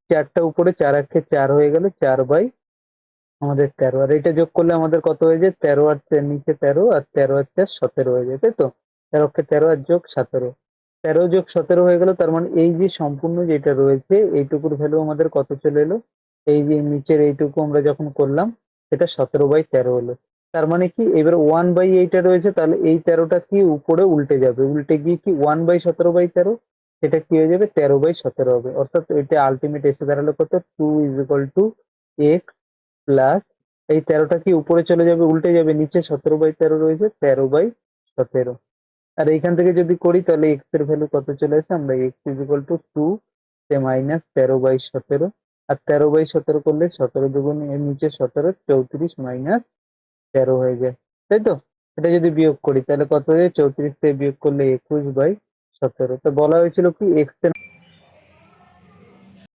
চারটা উপরে, 4 আর 4 হয়ে গেল, 4 বাই আমাদের 13। আর এটা যোগ করলে আমাদের কত হয়ে যায়? 13 আর নিচে 13, আর 13 আর 4 17 হয়ে যায়, তাই তো? 13 আর যোগ 17, 13 যোগ 17 হয়ে গেল। তার মানে এই যে সম্পূর্ণ যেটা রয়েছে এইটুকুর ভ্যালু আমাদের কত চলে এলো? এই যে নিচের এইটুকু আমরা যখন করলাম, এটা 17/13 হলো। তার মানে কি, এবার 1/8 রয়েছে, তাহলে এই 13টা কি উপরে উল্টে যাবে, উল্টে গিয়ে কি 1/17/13, এটা কি হয়ে যাবে? 13/17 হবে। অর্থাৎ এটা আলটিমেট এসে দাঁড়ালো কত? 2 = x প্লাস, এই 13টা কি উপরে চলে যাবে, উল্টে যাবে, নিচে 17/13 রয়েছে, 13/17। আর এইখান থেকে যদি করি তাহলে এক্স এর ভ্যালু কত চলে আসে? আমরা x = 2 মাইনাস 13/17। আর 13/17 করলে 17 দুগুণ এর নিচে 17, 34 মাইনাস 13 হয়ে যায়, তাই তো? এটা যদি বিয়োগ করি তাহলে কত হয়ে যায়? 34 থেকে বিয়োগ করলে 21/17। তো বলা হয়েছিল কি এক্স এর